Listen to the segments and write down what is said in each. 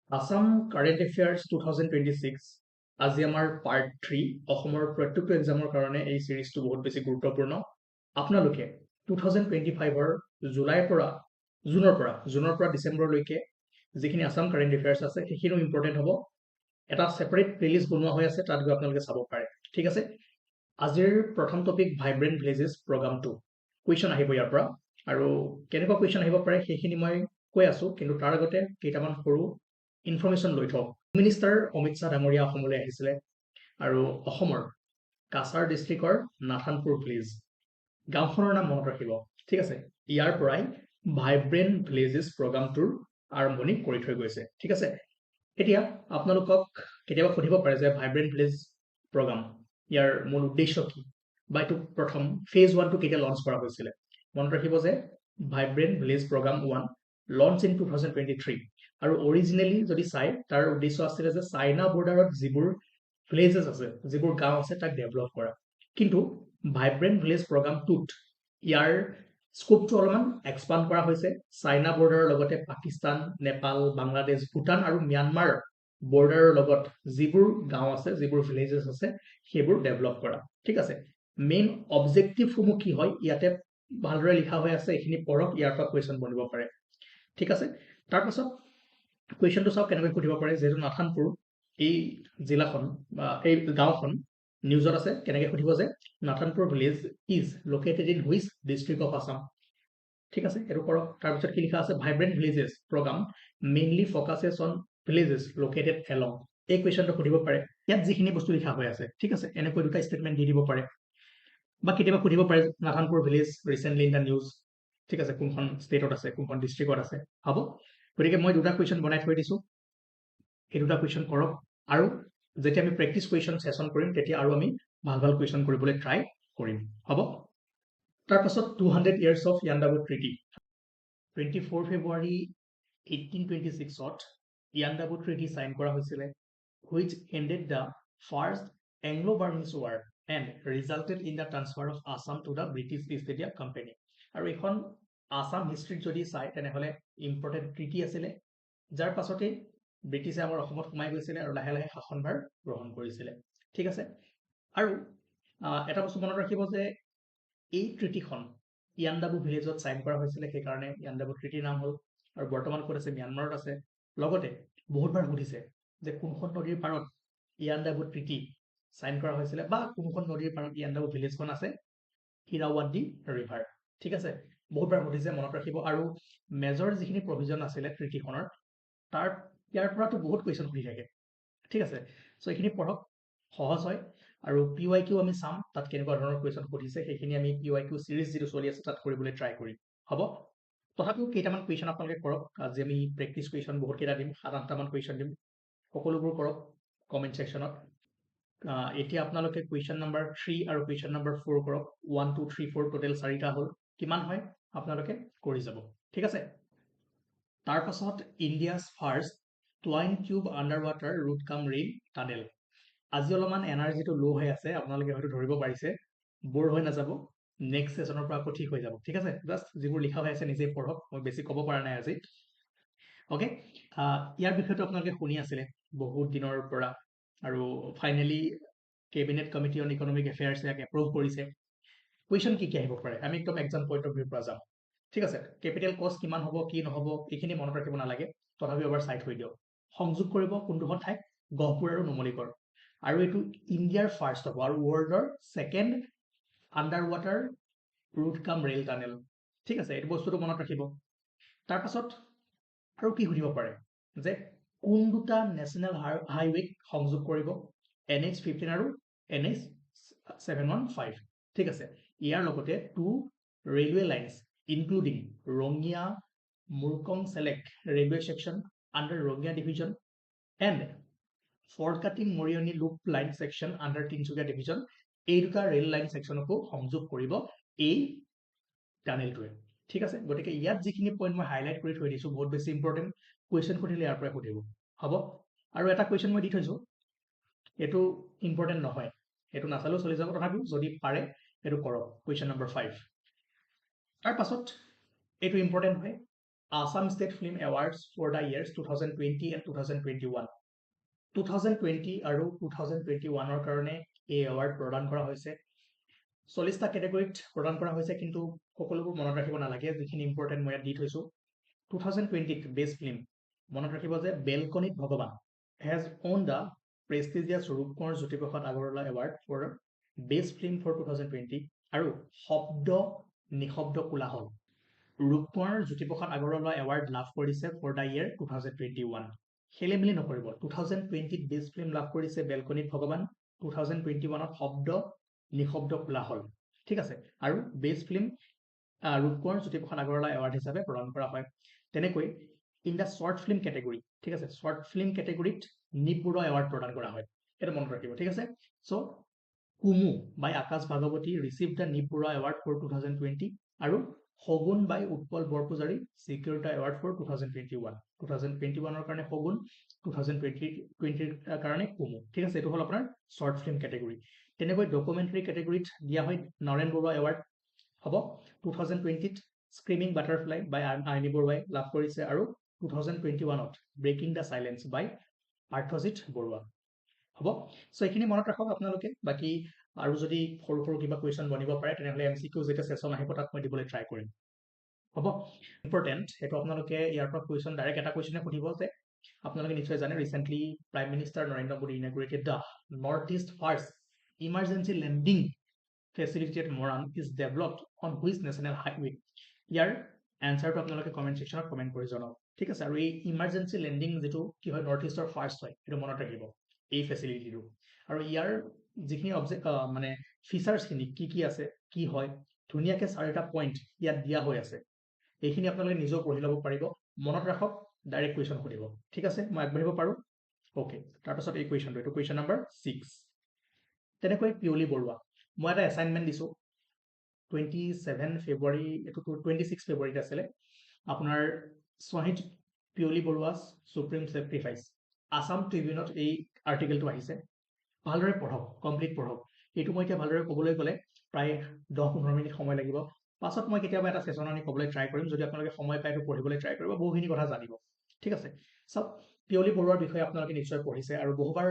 Assam current affairs 2026 আজি আমাৰ part 3 অসমৰ প্ৰত্যেকটো এক্সামৰ কাৰণে এই সিৰিজটো বহুত বেছি গুৰুত্বপূৰ্ণ আপোনালোকে 2025ৰ জুনৰ পৰা ডিচেম্বৰলৈকে যিখিনি আসাম কাৰেণ্ট এফেয়াৰ্ছ আছে সেইখিনিও ইম্পৰ্টেণ্ট হ'ব এটা সেপাৰেট প্লেলিষ্ট বনোৱা হৈ আছে তাত গৈ আপোনালোকে চাব পাৰে ঠিক আছে আজিৰ প্ৰথম topic vibrant villages programme 2 question আহিব ইয়াৰ পৰা আৰু কেনেকুৱা কুৱেশ্যন আহিব পাৰে সেইখিনি মই কৈ আছো কিন্তু তাৰ আগতে কেইটামান সৰু ইনফৰমেশ্যন লৈ থওক মিনিষ্টাৰ অমিত শ্বাহ ডাঙৰীয়া অসমলৈ আহিছিলে আৰু অসমৰ কাছাৰ ডিষ্ট্ৰিক্টৰ নাথানপুৰ ভিলেজ গাঁওখনৰ নাম মনত ৰাখিব ঠিক আছে ইয়াৰ পৰাই ভাইব্ৰেণ্ট ভিলেজেছ প্ৰগ্ৰামটোৰ আৰম্ভণি কৰি থৈ গৈছে ঠিক আছে এতিয়া আপোনালোকক কেতিয়াবা সুধিব পাৰে যে ভাইব্ৰেণ্ট ভিলেজ প্ৰগ্ৰাম ইয়াৰ মূল উদ্দেশ্য কি বা এইটো প্ৰথম ফেজ 1টো কেতিয়া লঞ্চ কৰা হৈছিলে মনত ৰাখিব যে vibrant village programme 1 launch in 2023 আৰু অৰিজিনেলি যদি চাই তাৰ উদ্দেশ্য আছিলে যে চাইনা বৰ্ডাৰত যিবোৰ ভিলেজেছ আছে যিবোৰ গাঁও আছে তাক ডেভেলপ কৰা কিন্তু ভাইব্ৰেণ্ট ভিলেজ প্ৰগ্ৰাম 2ত ইয়াৰ স্কোপটো অলপমান এক্সপাণ্ড কৰা হৈছে চাইনা বৰ্ডাৰৰ লগতে পাকিস্তান নেপাল বাংলাদেশ ভূটান আৰু ম্যানমাৰ বৰ্ডাৰৰ লগত যিবোৰ গাঁও আছে যিবোৰ ভিলেজেছ আছে সেইবোৰ ডেভেলপ কৰা ঠিক আছে মেইন অবজেক্টিভসমূহ কি হয় ইয়াতে ভালদৰে লিখা হৈ আছে এইখিনি পঢ়ক ইয়াৰ পৰা কুৱেশ্যন বনিব পাৰে ঠিক আছে তাৰপাছত কুৱেশ্যনটো চাওক কেনেকৈ সুধিব পাৰে যিহেতু নাথানপুৰ এই জিলাখন বা এই গাঁওখন নিউজত আছে কেনেকৈ সুধিব যে Nathanpur village is located in which district of Assam ঠিক আছে এইটো কৰক তাৰপিছত কি লিখা আছে vibrant villages programme mainly focuses on villages located along এই কুৱেশ্যনটো সুধিব পাৰে ইয়াত যিখিনি বস্তু লিখা হৈ আছে ঠিক আছে এনেকৈ দুটা ষ্টেটমেণ্ট দি দিব পাৰে বা কেতিয়াবা সুধিব পাৰে Nathanpur village recently in the news ঠিক আছে কোনখন ষ্টেটত আছে কোনখন ডিষ্ট্ৰিক্টত আছে হ'ব গতিকে মই দুটা কুৱেশ্যন বনাই থৈ দিছোঁ এই দুটা কুৱেশ্যন কৰক আৰু যেতিয়া আমি প্ৰেক্টিচ কুৱেশ্যন ছেশ্যন কৰিম তেতিয়া আৰু আমি ভাল ভাল কুৱেশ্যন কৰিবলৈ ট্ৰাই কৰিম হ'ব তাৰপাছত 200 years of Yandabo treaty 24 February 1826ত ইয়াণ্ডাবু ট্ৰিটি চাইন কৰা হৈছিলে which ended the first Anglo-Burmese war and resulted in the transfer of Assam to the British East India Company আৰু এইখন আসাম হিষ্ট্ৰীত যদি চাই তেনেহ'লে ইম্পৰ্টেণ্ট ট্ৰিটি আছিলে যাৰ পাছতে ব্ৰিটিছে আমাৰ অসমত সোমাই গৈছিলে আৰু লাহে লাহে শাসনভাৰ গ্ৰহণ কৰিছিলে ঠিক আছে আৰু এটা বস্তু মনত ৰাখিব যে এই ট্ৰিটিখন ইয়াণ্ডাবু ভিলেজত চাইন কৰা হৈছিলে সেইকাৰণে ইয়াণ্ডাবু ট্ৰিটিৰ নাম হ'ল আৰু বৰ্তমান ক'ত আছে ম্যানমাৰত আছে লগতে বহুতবাৰ সুধিছে যে কোনখন নদীৰ পাৰত ইয়াণ্ডাবু ট্ৰিটি চাইন কৰা হৈছিলে বা কোনখন নদীৰ পাৰত ইয়াণ্ডাবু ভিলেজখন আছে ইৰাৱাডি ৰিভাৰ ঠিক আছে বহুতবাৰ সুধিছে মনত ৰাখিব আৰু মেজৰ যিখিনি প্ৰভিজন আছিলে ট্ৰিটিখনৰ তাৰ ইয়াৰ পৰাতো বহুত কুৱেশ্যন সুধি থাকে ঠিক আছে চ' এইখিনি পঢ়ক সহজ হয় আৰু পি ৱাই কিউ আমি চাম তাত কেনেকুৱা ধৰণৰ কুৱেশ্যন সুধিছে সেইখিনি আমি পি ৱাই কিউ চিৰিজ যিটো চলি আছে তাত কৰিবলৈ ট্ৰাই কৰিম হ'ব তথাপিও কেইটামান কুৱেশ্যন আপোনালোকে কৰক আজি আমি প্ৰেক্টিচ কুৱেশ্যন বহুতকেইটা দিম 7-8টামান কুৱেশ্যন দিম সকলোবোৰ কৰক কমেণ্ট ছেকশ্যনত এতিয়া আপোনালোকে কুৱেশ্যন নম্বৰ 3 আৰু কুৱেশ্যন নম্বৰ 4 কৰক 1 2 3 4 টোটেল 4টা হ'ল কিমান হয় আপোনালোকে কৰি যাব ঠিক আছে তাৰ পাছত India's first twin tube underwater road cum rail tunnel আজি অলপমান এনাৰ্জিটো ল' হৈ আছে আপোনালোকে হয়তো ধৰিব পাৰিছে বৰ হৈ নাযাব নেক্সট ছেশ্যনৰ পৰা আকৌ ঠিক হৈ যাব ঠিক আছে জাষ্ট যিবোৰ লিখা হৈ আছে নিজেই পঢ়ক মই বেছি ক'ব পৰা নাই আজি অ'কে ইয়াৰ বিষয়টো আপোনালোকে শুনি আছিলে বহুত দিনৰ পৰা আৰু finally cabinet committee on economic এফেয়াৰ্ছে ইয়াক এপ্ৰুভ কৰিছে কুৱেশ্যন কি আহিব পাৰে আমি একদম এক্সাম পইণ্ট অফ ভিউৰ পৰা যাম ঠিক আছে কেপিটেল কষ্ট কিমান হ'ব কি নহ'ব এইখিনি মনত ৰাখিব নালাগে তথাপিও এবাৰ চাই থৈ দিয়ক সংযোগ কৰিব কোনডোখৰ ঠাইত গহপুৰ আৰু নুমলীগড় আৰু এইটো ইণ্ডিয়াৰ ফাৰ্ষ্ট হ'ব আৰু ৱৰ্ল্ডৰ ছেকেণ্ড আণ্ডাৰ ৱাটাৰ ৰুট কাম ৰেল টানেল ঠিক আছে এইটো বস্তুটো মনত ৰাখিব তাৰপাছত আৰু কি সুধিব পাৰে যে কোন দুটা নেশ্যনেল হাইৱেক সংযোগ কৰিব NH15 আৰু NH715 ঠিক আছে ইয়াৰ লগতে 2 railway lines including Rangiya Murkongselek railway section under Rangiya division and Furkating Mariani loop line section under Tinsukia division এই দুটা ৰেল লাইন ছেকশ্যনকো সংযোগ কৰিব এই টানেলটোৱে ঠিক আছে গতিকে ইয়াত যিখিনি পইণ্ট মই হাইলাইট কৰি থৈ দিছোঁ বহুত বেছি ইম্পৰ্টেণ্ট কুৱেশ্যন সুধিলে ইয়াৰ পৰাই সুধিব হ'ব আৰু এটা কুৱেশ্যন মই দি থৈছোঁ এইটো ইম্পৰ্টেণ্ট নহয় এইটো নাচালেও চলি যাব তথাপিও যদি পাৰে এইটো কৰক কুৱেশ্যন নম্বৰ 5 তাৰ পাছত এইটো ইম্পৰ্টেণ্ট হয় Assam State Film Awards for the years 2020 and 2021. 2020 আৰু 2021 কাৰণে এই এৱাৰ্ড প্ৰদান কৰা হৈছে 40টা কেটেগৰীত প্ৰদান কৰা হৈছে কিন্তু সকলোবোৰ মনত ৰাখিব নালাগে যিখিনি ইম্পৰ্টেণ্ট মই ইয়াত দি থৈছো 2020 বেষ্ট ফিল্ম মনত ৰাখিব যে বেলকনিত ভগৱান has won the prestigious Rupkonwar Jyotiprasad Agarwala award for best film for 2020 আৰু শব্দ নিশব্দ কোলাহল ৰূপকোঁৱৰ জ্যোতিপ্ৰসাদ আগৰৱালা এৱাৰ্ড লাভ কৰিছে for the year 2021 খেলিমেলি নকৰিব 2020 বেষ্ট ফিল্ম লাভ কৰিছে বেলকনিত ভগৱান 2021 শব্দ নিশব্দ কোলাহল ঠিক আছে আৰু best film Rupkonwar Jyotiprasad Agarwala award হিচাপে প্ৰদান কৰা হয় তেনেকৈ in the short film category ঠিক আছে শৰ্ট ফিল্ম কেটেগৰীত নিপ বৰুৱা এৱাৰ্ড প্ৰদান কৰা হয় এটা মনত ৰাখিব ঠিক আছে so Kumu by Akash Bhagawati receive the Nip Barua award for 2020 আৰু Shagun by Utpal Borpujari secure the award for 2021 2021 কাৰণে শগুন 2020 কাৰণে কুমু ঠিক আছে এইটো হ'ল আপোনাৰ শৰ্ট ফিল্ম কেটেগৰী তেনেকৈ ডকুমেণ্টাৰী কেটেগৰীত দিয়া হয় নৰেন বৰুৱা এৱাৰ্ড হ'ব 2020 স্ক্ৰিমিং বাটাৰফ্লাই বাই আইনি বৰুৱাই লাভ কৰিছে আৰু 2021 ব্ৰেকিং দ্য সাইলেন্স বাই পাৰ্থজিৎ বৰুৱা হ'ব সো এইখিনি মনত ৰাখক আপোনালোকে বাকি আৰু যদি সৰু সৰু কিবা কুৱেশ্যন বনিব পাৰে তেনেহ'লে এমচিকিউ যেতিয়া সেশন আহিব তাত মই দিবলৈ ট্ৰাই কৰিম হ'ব ইম্পৰ্টেণ্ট সেইটো আপোনালোকে ইয়াৰ পৰা কুৱেশ্যন ডাইৰেক্ট এটা কুৱেশ্যনে সুধিব যে আপোনালোকে নিশ্চয় জানে recently prime minister Narendra Modi inaugurated the north east first emergency landing facility at Moran is developed on which national highway ইয়াৰ এনসাৰটো আপোনালোকে কমেন্ট সেকশনত কমেন্ট কৰি জনাওক ঠিক আছে আৰু এই ইমাৰ্জেঞ্চি লেণ্ডিং যেটো কি হয় নৰ্থ ইষ্টৰ ফাৰ্ষ্ট হয় এটো মনত ৰাখিব এই ফেসিলিটিটো আৰু ইয়াৰ যিখিনি অবজেক্ট মানে ফিচাৰ্স খিনি কি আছে কি হয় ধুনিয়াকে চাৰিটা পইণ্ট ইয়াত দিয়া হৈ আছে এইখিনি আপোনালোকে নিজেও পঢ়ি ল'ব পাৰিব মনত ৰাখক ডাইৰেক্ট কুৱেশ্যন সুধিব ঠিক আছে মই আগবাঢ়িব পাৰো ওকে তাৰপাছত এই কুৱেশ্যনটো এটো কুৱেশ্যন নম্বৰ 6 তেনেকৈ পিয়লি বৰুৱা মই এটা এসাইনমেন্ট দিছো 27 ফেব্ৰুৱাৰী এটো 26 ফেব্ৰুৱাৰীত আছিলে আপোনাৰ শহীদ পিয়লি বৰুৱাস সুপ্ৰিম সেক্ৰিফাইস আসাম ট্ৰিবিউনত এই আৰ্টিকেলটো আহিছে ভালদৰে পঢ়ক কমপ্লিট পঢ়ক এটো মই এতিয়া ভালদৰে ক'বলৈ গলে প্ৰায় 10-15 মিনিট সময় লাগিব পাছত মই কেতিয়াবা এটা সেশন আনি ক'বলৈ ট্ৰাই কৰিম যদি আপোনালোকে সময় পায় তো পঢ়িবলৈ ট্ৰাই কৰিব বহুখিনি কথা জানিব ঠিক আছে সব পিয়লি বৰুৱাৰ বিষয়ে আপোনালোকে নিশ্চয় পঢ়িছে আৰু বহুবাৰ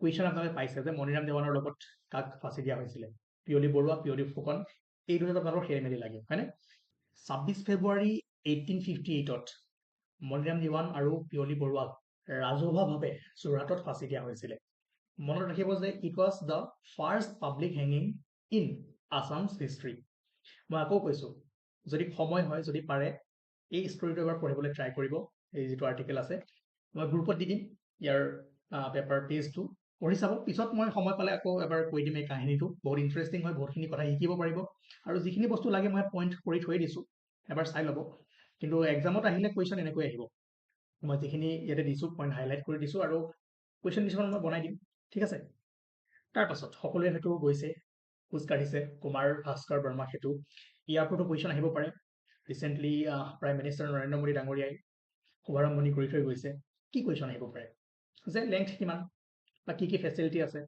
কুৱেশ্যন আপোনালোকে পাইছে যে মনিৰাম দেৱানৰ লগত কাক ফাঁচি দিয়া হৈছিল পিয়লি বৰুৱা পিয়লি ফুকন এই দুটা আপোনালোকৰ খেলিমেলি লাগে হয়নে 26 ফেব্ৰুৱাৰী 1858ত মনিৰাম দেৱান আৰু পিয়লি বৰুৱাক ৰাজহুৱাভাৱে যোৰহাটত ফাঁচি দিয়া হৈছিল মনত ৰাখিব যে it was the first public হেঙিং ইন আসামছ হিষ্ট্ৰী মই আকৌ কৈছো যদি সময় হয় যদি পাৰে এই ষ্টৰীটো এবাৰ পঢ়িবলৈ ট্ৰাই কৰিব এই যেটো আৰ্টিকেল আছে মই গ্ৰুপত দি দিম ইয়াৰ পেপাৰ পেজটো পঢ়ি চাব পিছত মই সময় পালে আকৌ এবাৰ কৈ দিম এই কাহিনীটো বহুত ইন্টাৰেষ্টিং হয় বহুতখিনি কথা শিকিব পাৰিব আৰু যিখিনি বস্তু লাগে মই পইণ্ট কৰি থৈ দিছো এবাৰ চাই ল'ব কিন্তু এক্সামত আহিলে কুৱেশ্যন এনেকৈ আহিব মই যিখিনি ইয়াতে দিছো পইণ্ট হাইলাইট কৰি দিছো আৰু কুৱেশ্যন কিছুমান মই বনাই দিম ঠিক আছে তাৰ পাছত সকলোৱে হেতু গৈছে খোজ কাঢ়িছে কুমাৰ ভাস্কৰ বৰ্মা হেতু ইয়াৰ ওপৰতো কুৱেশ্যন আহিব পাৰে recently prime minister Narendra Modi ডাঙৰীয়াই শুভাৰম্ভণি কৰি থৈ গৈছে কি কুৱেশ্যন আহিব পাৰে যে লেংথ কিমান বা কি ফেসিলিটি আছে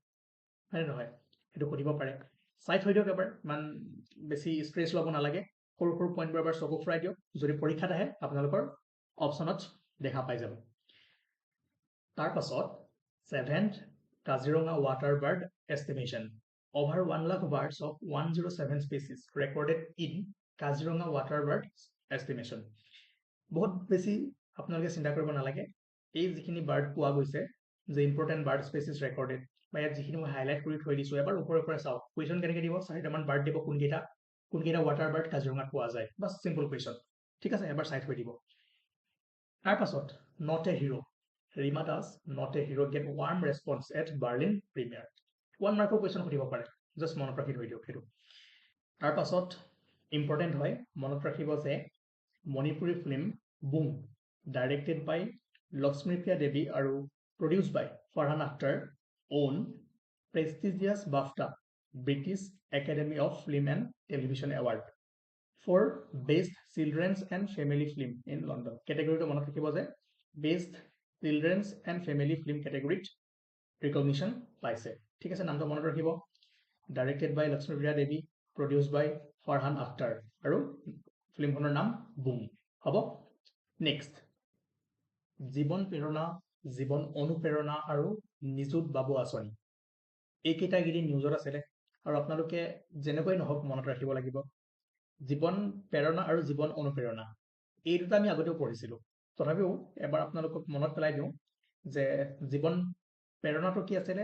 হয় নহয় হেতু সুধিব পাৰে চাই থৈ দিয়ক এবাৰ মান বেছি ষ্ট্ৰেছ ল'ব নালাগে সৰু সৰু পইণ্টবোৰ এবাৰ চকু ফুৰাই দিয়ক যদি পৰীক্ষাত আহে আপোনালোকৰ অপচনত দেখা পাই যাব তাৰ পাছত 7th Kaziranga water bird estimation over 1 lakh birds of 107 species recorded in Kaziranga water bird estimation বহুত বেছি আপোনালোকে চিন্তা কৰিব নালাগে এই যিখিনি বাৰ্ড পোৱা গৈছে যে ইম্পৰ্টেণ্ট বাৰ্ড স্পেচিছ ৰেকৰ্ডেড বা ইয়াত যিখিনি মই হাইলাইট কৰি থৈ দিছো এবাৰ ওপৰে চাওক কুৱেশ্যন কেনেকৈ দিব চাৰিটামান বাৰ্ড দিব কোনকেইটা ৱাটাৰ বাৰ্ড কাজিৰঙাত পোৱা যায় বাছ চিম্পল কুৱেশ্যন ঠিক আছে এবাৰ চাই থৈ দিব তাৰ পাছত not a hero Rima Das not a hero get warm response at Berlin premiere 1 মাৰ্কৰ কুৱেশ্যন সুধিব পাৰে জাষ্ট মনত ৰাখি থৈ দিয়ক সেইটো তাৰ পাছত ইম্পৰ্টেণ্ট হয় মনত ৰাখিব যে মণিপুৰী ফিল্ম বুম ডাইৰেক্টেড বাই লক্ষ্মীপ্ৰিয়া দেৱী আৰু produced by Farhan Akhtar own prestigious BAFTA British Academy of Film and Television Award for Best Children's and Family Film in London. Category to মনত ৰাখিব যে Best Children's and Family Film category recognition পাইছে ঠিক আছে নামটো মনত ৰাখিব directed by Lakshmipriya Devi produced by Farhan Akhtar আৰু ফিল্মখনৰ নাম বুম হ'ব নেক্সট, জীৱন প্ৰেৰণা, জীৱন অনুপ্ৰেৰণা আৰু নিযুত বাবু আঁচনি, এইকেইটা কেইদিন নিউজত আছিলে আৰু আপোনালোকে যেনেকৈ নহওক মনত ৰাখিব লাগিব। জীৱন প্ৰেৰণা আৰু জীৱন অনুপ্ৰেৰণা এই দুটা আমি আগতেও পঢ়িছিলোঁ, তথাপিও এবাৰ আপোনালোকক মনত পেলাই দিওঁ যে জীৱন প্ৰেৰণাটো কি আছিলে,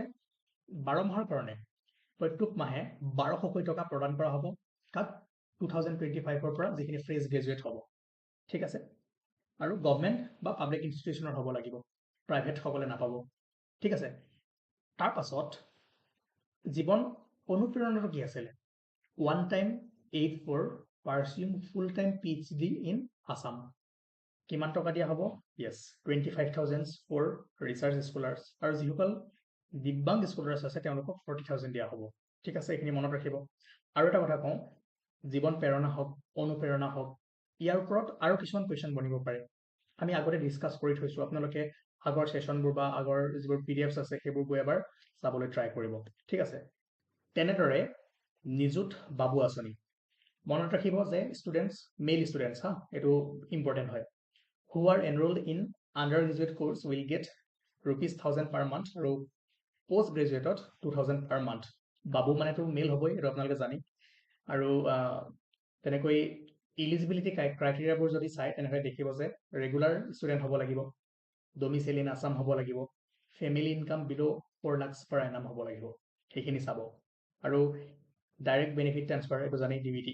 12 মাহৰ কাৰণে প্ৰত্যেক মাহে 1200 টকা প্ৰদান কৰা হ'ব কাক, 2025 পৰা যিখিনি ফ্ৰেছ গ্ৰেজুৱেট হ'ব, ঠিক আছে, আৰু গভৰ্ণমেণ্ট বা পাব্লিক ইনষ্টিটিউচনৰ হ'ব লাগিব, প্ৰাইভেট সকলে নাপাব, ঠিক আছে। তাৰ পাছত জীৱন অনুপ্ৰেৰণাটো কি আছিলে, 1 time aid for pursuing full time PhD in Assam, কিমান টকা দিয়া হ'ব, য়েছ 25,000 ফৰ ৰিচাৰ্চ স্কলাৰ্ছ, আৰু যিসকল দিব্যাংগ স্কলাৰ্ছ আছে তেওঁলোকক 40,000 দিয়া হ'ব, ঠিক আছে, এইখিনি মনত ৰাখিব। আৰু এটা কথা কওঁ, জীৱন প্ৰেৰণা হওক অনুপ্ৰেৰণা হওক ইয়াৰ ওপৰত আৰু কিছুমান কুৱেশ্যন বনিব পাৰে, আমি আগতে ডিছকাছ কৰি থৈছোঁ, আপোনালোকে আগৰ ছেশ্যনবোৰ বা আগৰ যিবোৰ PDFs আছে সেইবোৰ গৈ এবাৰ চাবলৈ ট্ৰাই কৰিব, ঠিক আছে। তেনেদৰে নিযুত বাবু আঁচনি, মনত ৰাখিব যে ষ্টুডেণ্টছ, মেইল ষ্টুডেণ্টছ, এইটো ইম্পৰ্টেণ্ট হয়, who are enrolled in undergraduate course will get ₹1000 per month আৰু পোষ্ট গ্ৰেজুৱেটত 2000 per month। বাবু মানেতো মেইল হ'বই, এইটো আপোনালোকে জানি, আৰু তেনেকৈ ইলিজিবিলিটি ক্ৰাইটেৰিয়াবোৰ যদি চাই তেনেহ'লে দেখিব যে ৰেগুলাৰ ষ্টুডেণ্ট হ'ব লাগিব, ডমিচাইল ইন আছাম হ'ব লাগিব, ফেমিলি ইনকাম বিল' 4 lakhs per annum হ'ব লাগিব, সেইখিনি চাব, আৰু ডাইৰেক্ট বেনিফিট ট্ৰান্সফাৰ, এইটো জানি DBT,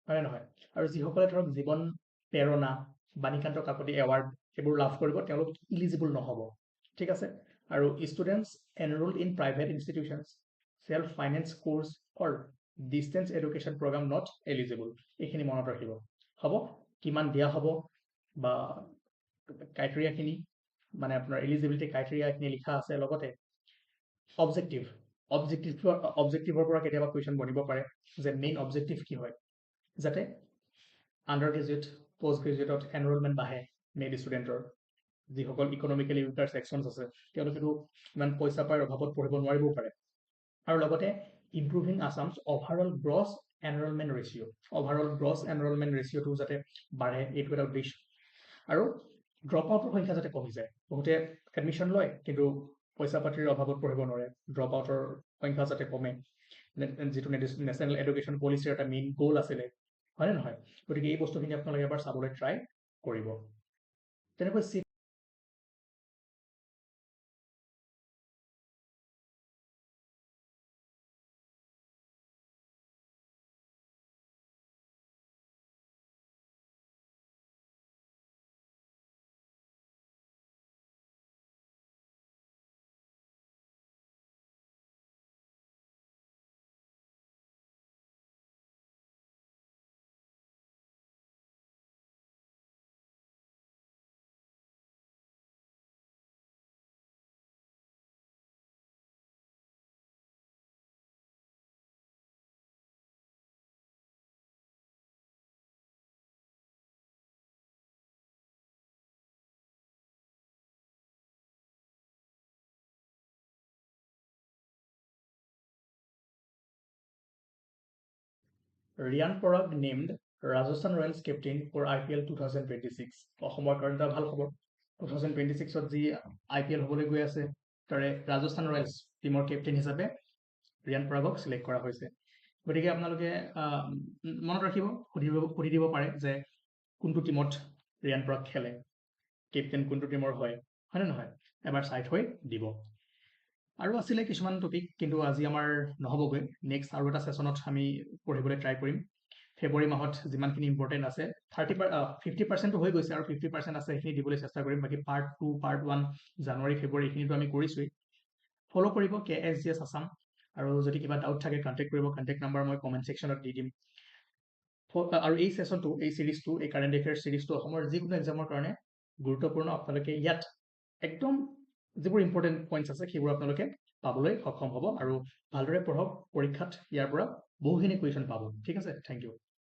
হয়নে নহয়। আৰু যিসকলে ধৰক জীৱন প্ৰেৰণা, বাণীকান্ত কাকতি এৱাৰ্ড এইবোৰ লাভ কৰিব তেওঁলোক ইলিজিবল নহ'ব, ঠিক আছে। আৰু students enrolled in private institutions, self finance course or distance education programme not eligible, এইখিনি মনত ৰাখিব, হ'ব, কিমান দিয়া হ'ব বা ক্ৰাইটেৰিয়াখিনি, মানে আপোনাৰ এলিজিবিলিটি ক্ৰাইটেৰিয়াখিনি লিখা আছে, লগতে অবজেক্টিভৰ পৰা কেতিয়াবা কুৱেশ্যন বনিব পাৰে যে মেইন অবজেক্টিভ কি হয়, যাতে আণ্ডাৰ গ্ৰেজুৱেট পোষ্ট গ্ৰেজুৱেটত এনৰলমেণ্ট বাঢ়ে মেইল ষ্টুডেণ্টৰ, যিসকল ইকনমিকেলি উইকাৰ ছেকশ্যনছ আছে তেওঁলোকেতো ইমান পইচা পাই অভাৱত পঢ়িব নোৱাৰিবও পাৰে, আৰু লগতে improving Assam's overall gross enrolment ratio', overall gross enrolment ৰেচিঅ'টো যাতে বাঢ়ে, এইটো এটা উদ্দেশ্য, আৰু ড্ৰপ আউটৰ সংখ্যা যাতে কমি যায়, বহুতে এডমিশ্যন লয় কিন্তু পইচা পাতিৰ অভাৱত পঢ়িব নোৱাৰে, ড্ৰপ আউটৰ সংখ্যা যাতে কমে, যিটো নেশ্যনেল এডুকেশ্যন পলিচিৰ এটা মেইন গ'ল আছিলে, হয়নে নহয়, গতিকে এই বস্তুখিনি আপোনালোকে এবাৰ চাবলৈ ট্ৰাই কৰিব। তেনেকৈ Riyan Parag named Rajasthan Royals captain for IPL 2026, অসমৰ কাৰণে এটা ভাল খবৰ, 2026ত যি IPL হ'বলৈ গৈ আছে তাৰে ৰাজস্থান ৰয়েলছ টীমৰ কেপ্টেইন হিচাপে ৰিয়ান পৰাগক চিলেক্ট কৰা হৈছে, গতিকে আপোনালোকে মনত ৰাখিব, সুধি দিব পাৰে যে কোনটো টীমত ৰিয়ান পৰাগ খেলে, কেপ্টেইন কোনটো টীমৰ হয়নে নহয়, এবাৰ চাই থৈ দিব। আৰু আছিলে কিছুমান টপিক, কিন্তু আজি আমাৰ নহ'বগৈ, নেক্সট আৰু এটা ছেশ্যনত আমি পঢ়িবলৈ ট্ৰাই কৰিম। ফেব্ৰুৱাৰী মাহত যিমানখিনি ইম্পৰ্টেণ্ট আছে 50%টো হৈ গৈছে, আৰু 50% আছে সেইখিনি দিবলৈ চেষ্টা কৰিম, বাকী পাৰ্ট 2 পাৰ্ট 1 জানুৱাৰী ফেব্ৰুৱাৰী এইখিনিতো আমি কৰিছোৱেই। ফ'ল' কৰিব KSGS আছাম, আৰু যদি কিবা ডাউট থাকে কণ্টেক্ট কৰিব, কণ্টেক্ট নাম্বাৰ মই কমেণ্ট ছেকশ্যনত দি দিম। আৰু এই ছেশ্যনটো, এই চিৰিজটো, এই কাৰেণ্ট এফেয়াৰ্ছ চিৰিজটো অসমৰ যিকোনো এক্সামৰ কাৰণে গুৰুত্বপূৰ্ণ, আপোনালোকে ইয়াত একদম যিবোৰ ইম্পৰ্টেণ্ট পইণ্টছ আছে সেইবোৰ আপোনালোকে পাবলৈ সক্ষম হ'ব, আৰু ভালদৰে পঢ়ক, পৰীক্ষাত ইয়াৰ পৰা বহুখিনি কুৱেশ্যন পাব, ঠিক আছে, থেংক ইউ।